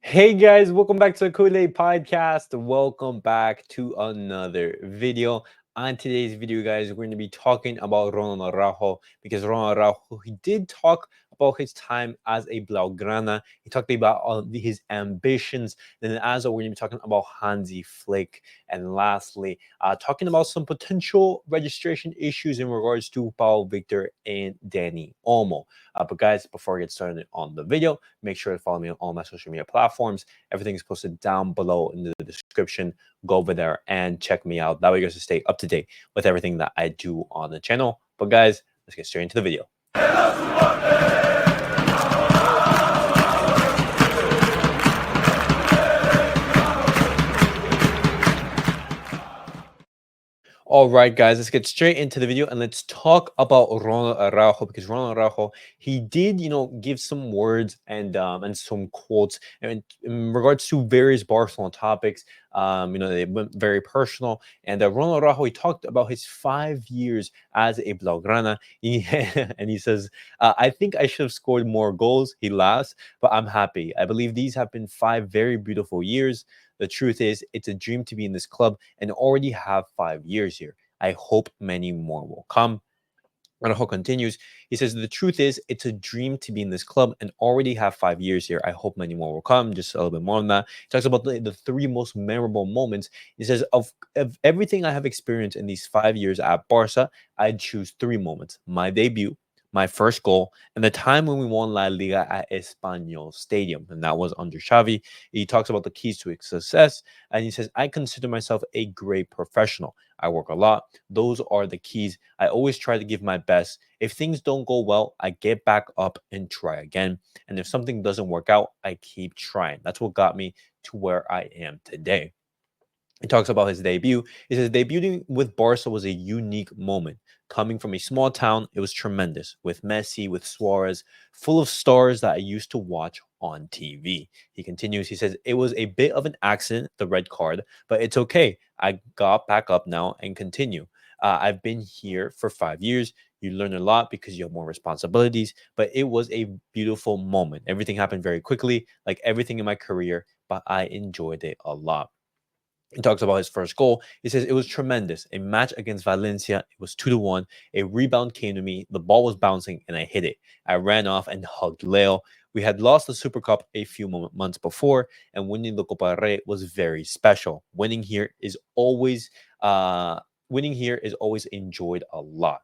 Hey guys, welcome back to the CulePodcast. Welcome back to another video. On today's video, guys, we're going to be talking about Ronald Araujo because Ronald Araujo, he did talk about his time as a Blaugrana. He talked about his ambitions. Then as well, we're going to be talking about Hansi Flick. And lastly, talking about some potential registration issues in regards to Pau Victor and Dani Olmo. But guys, before I get started on the video, make sure to follow me on all my social media platforms. Everything is posted down below in the description. Go over there and check me out. That way you guys can stay up to date with everything that I do on the channel. But guys, let's get straight into the video. All right, guys, let's get straight into the video and let's talk about Ronald Araujo because Ronald Araujo, he did, give some words and some quotes in regards to various Barcelona topics. They went very personal. And Ronald Araujo, he talked about his 5 years as a Blaugrana. And he says, I think I should have scored more goals. He laughs, but I'm happy. I believe these have been 5 very beautiful years. The truth is, it's a dream to be in this club and already have 5 years here. I hope many more will come. Araujo continues. He says, the truth is, it's a dream to be in this club and already have 5 years here. I hope many more will come. Just a little bit more on that. He talks about the 3 most memorable moments. He says, of everything I have experienced in these 5 years at Barca, I'd choose 3 moments. My debut, my first goal, and the time when we won La Liga at Espanyol Stadium, and that was under Xavi. He talks about the keys to his success, and he says, I consider myself a great professional. I work a lot. Those are the keys. I always try to give my best. If things don't go well, I get back up and try again. And if something doesn't work out, I keep trying. That's what got me to where I am today. He talks about his debut. He says debuting with Barca was a unique moment. Coming from a small town, it was tremendous. With Messi, with Suarez, full of stars that I used to watch on TV. He continues, he says, it was a bit of an accident, the red card, but it's okay. I got back up now and continue. I've been here for 5 years. You learn a lot because you have more responsibilities, but it was a beautiful moment. Everything happened very quickly, like everything in my career, but I enjoyed it a lot. He talks about his first goal. He says, it was tremendous. A match against Valencia, it was 2-1. A rebound came to me. The ball was bouncing and I hit it. I ran off and hugged Leo. We had lost the Super Cup a few months before, and winning the Copa del Rey was very special. Winning here is always enjoyed a lot.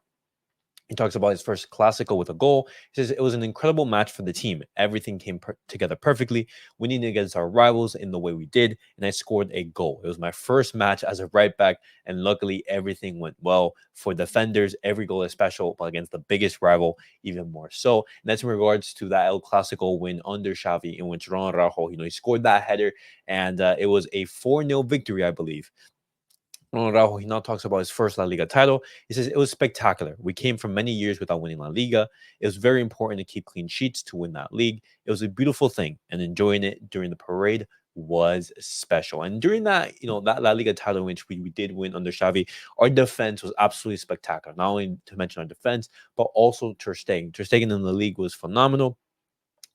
He talks about his first Clasico with a goal. He says, it was an incredible match for the team. Everything came together perfectly, winning against our rivals in the way we did, and I scored a goal. It was my first match as a right back, and luckily everything went well. For defenders, every goal is special, but against the biggest rival, even more so. And that's in regards to that El Clasico win under Xavi, in which Ronald Araujo, he scored that header, and it was a 4-0 victory, I believe. Ronald Araujo, he now talks about his first La Liga title. He says, it was spectacular. We came from many years without winning La Liga. It was very important to keep clean sheets to win that league. It was a beautiful thing, and enjoying it during the parade was special. And during that, that La Liga title, which we did win under Xavi, our defense was absolutely spectacular. Not only to mention our defense, but also Ter Stegen. Ter Stegen in the league was phenomenal.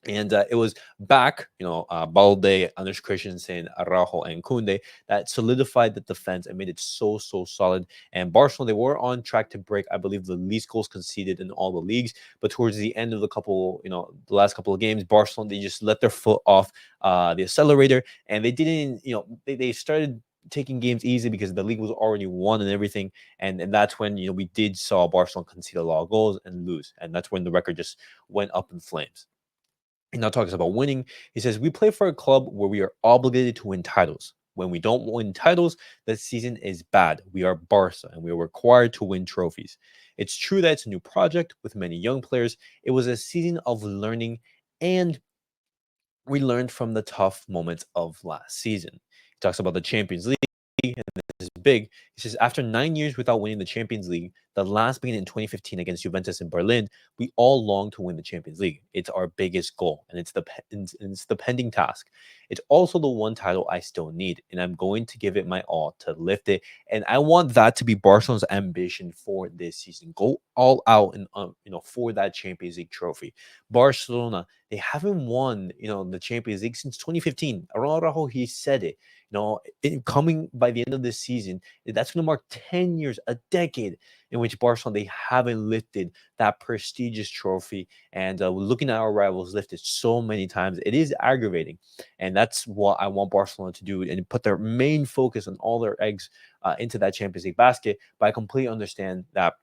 And it was back, Balde, Anders Christensen, Araujo, and Kunde that solidified the defense and made it so solid. And Barcelona, they were on track to break, I believe, the least goals conceded in all the leagues. But towards the end of the last couple of games, Barcelona, they just let their foot off the accelerator, and they didn't, they started taking games easy because the league was already won and everything. And that's when, we did saw Barcelona concede a lot of goals and lose. And that's when the record just went up in flames. He now talks about winning. He says, we play for a club where we are obligated to win titles. When we don't win titles, the season is bad. We are Barca, and we are required to win trophies. It's true that it's a new project with many young players. It was a season of learning, and we learned from the tough moments of last season. He talks about the Champions League, and this is big. He says, after 9 years without winning the Champions League, the last being in 2015 against Juventus in Berlin, we all long to win the Champions League. It's our biggest goal, and it's the pending task. It's also the one title I still need, and I'm going to give it my all to lift it. And I want that to be Barcelona's ambition for this season. Go all out and for that Champions League trophy. Barcelona, they haven't won the Champions League since 2015. Ronald Araujo, he said it. Coming by the end of this season, that's going to mark 10 years, a decade in which Barcelona they haven't lifted that prestigious trophy. And looking at our rivals lifted so many times, it is aggravating. And that's what I want Barcelona to do and put their main focus on all their eggs into that Champions League basket. But I completely understand that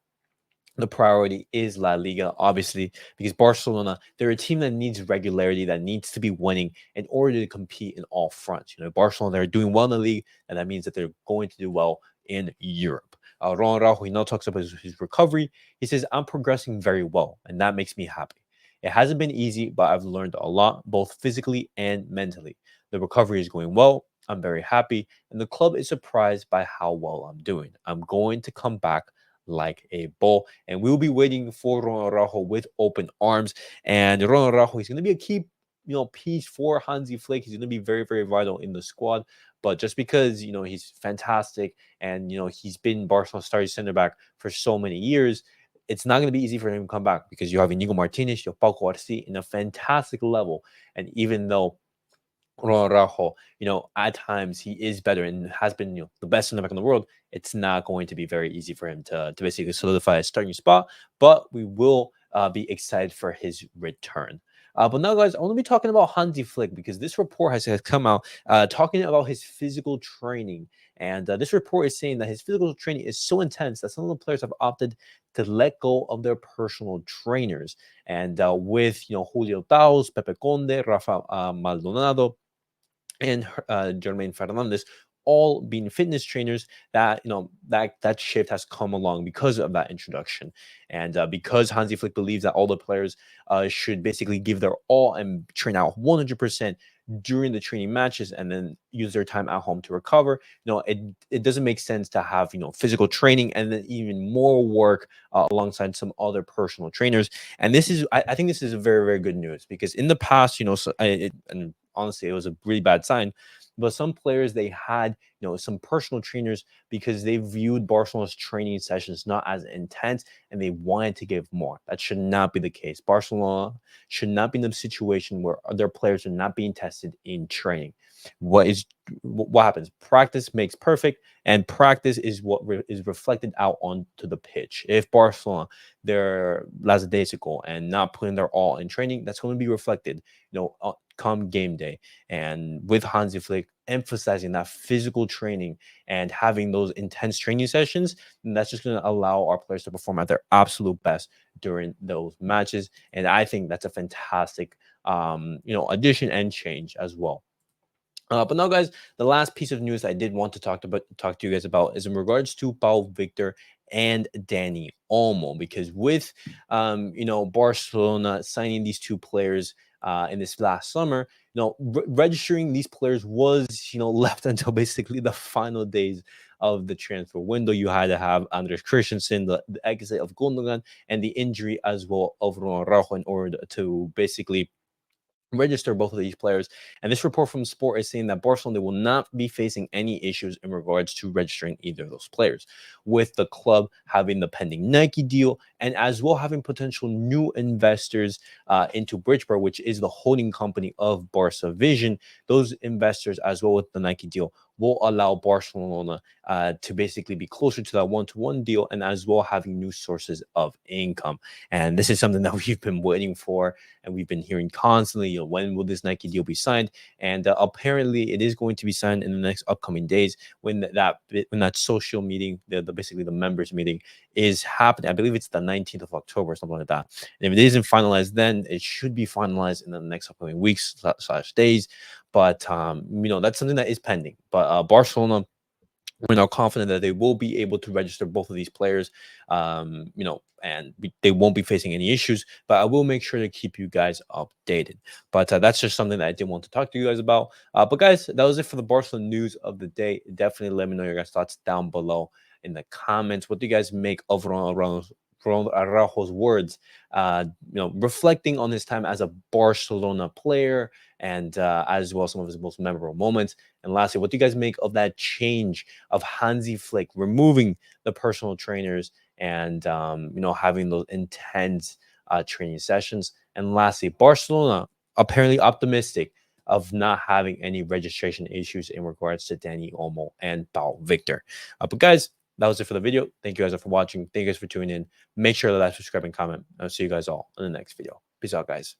the priority is La Liga, obviously, because Barcelona, they're a team that needs regularity, that needs to be winning in order to compete in all fronts. Barcelona, they're doing well in the league, and that means that they're going to do well in Europe. Ronald Araujo, he now talks about his recovery. He says, I'm progressing very well, and that makes me happy. It hasn't been easy, but I've learned a lot, both physically and mentally. The recovery is going well. I'm very happy, and the club is surprised by how well I'm doing. I'm going to come back like a bull. And we'll be waiting for Ronald Araujo with open arms. And Ronald Araujo is going to be a key piece for Hansi Flick. He's going to be very, very vital in the squad. But just because, he's fantastic and, he's been Barcelona's starting center back for so many years, it's not going to be easy for him to come back because you have Inigo Martinez, you have Pau Victor in a fantastic level. And even though Ronald Araujo, at times he is better and has been, the best center back in the world. It's not going to be very easy for him to basically solidify a starting spot, but we will be excited for his return. But now, guys, I want to be talking about Hansi Flick because this report has come out talking about his physical training. And this report is saying that his physical training is so intense that some of the players have opted to let go of their personal trainers. And with, Julio Taus, Pepe Conde, Rafa Maldonado, and Jermaine Fernandez all being fitness trainers, that that shift has come along because of that introduction. And because Hansi Flick believes that all the players should basically give their all and train out 100% during the training matches and then use their time at home to recover. It doesn't make sense to have physical training and then even more work alongside some other personal trainers. And this is I think this is a very, very good news because in the past, and honestly, it was a really bad sign. But some players, they had, some personal trainers because they viewed Barcelona's training sessions not as intense and they wanted to give more. That should not be the case. Barcelona should not be in a situation where other players are not being tested in training. What happens? Practice makes perfect, and practice is what is reflected out onto the pitch. If Barcelona, they're lackadaisical and not putting their all in training, that's going to be reflected, come game day. And with Hansi Flick emphasizing that physical training and having those intense training sessions, and that's just going to allow our players to perform at their absolute best during those matches. And I think that's a fantastic, addition and change as well. But now, guys, the last piece of news I did want to talk to you guys about is in regards to Pau Victor and Dani Olmo, because with Barcelona signing these two players in this last summer, registering these players was left until basically the final days of the transfer window. You had to have Andres Christensen, the exit of Gundogan, and the injury as well of Ronald Araujo in order to basically register both of these players. And this report from Sport is saying that Barcelona will not be facing any issues in regards to registering either of those players, with the club having the pending Nike deal and as well having potential new investors into Bridgeborough, which is the holding company of Barca Vision. Those investors, as well with the Nike deal, will allow Barcelona to basically be closer to that one-to-one deal and as well having new sources of income. And this is something that we've been waiting for and we've been hearing constantly, when will this Nike deal be signed? And apparently it is going to be signed in the next upcoming days when that social meeting, basically the members meeting is happening. I believe it's the 19th of October, something like that. And if it isn't finalized, then it should be finalized in the next upcoming weeks / days. But that's something that is pending. But Barcelona, we're now confident that they will be able to register both of these players, and they won't be facing any issues. But I will make sure to keep you guys updated. But that's just something that I did want to talk to you guys about. But guys, that was it for the Barcelona news of the day. Definitely let me know your guys' thoughts down below. in the comments. What do you guys make of Ronald Araujo's words, reflecting on his time as a Barcelona player, and as well some of his most memorable moments? And lastly, what do you guys make of that change of Hansi Flick removing the personal trainers and having those intense training sessions? And lastly, Barcelona apparently optimistic of not having any registration issues in regards to Dani Olmo and Pau Victor. But guys, that was it for the video. Thank you guys for watching. Thank you guys for tuning in. Make sure to like, subscribe, and comment. I'll see you guys all in the next video. Peace out, guys.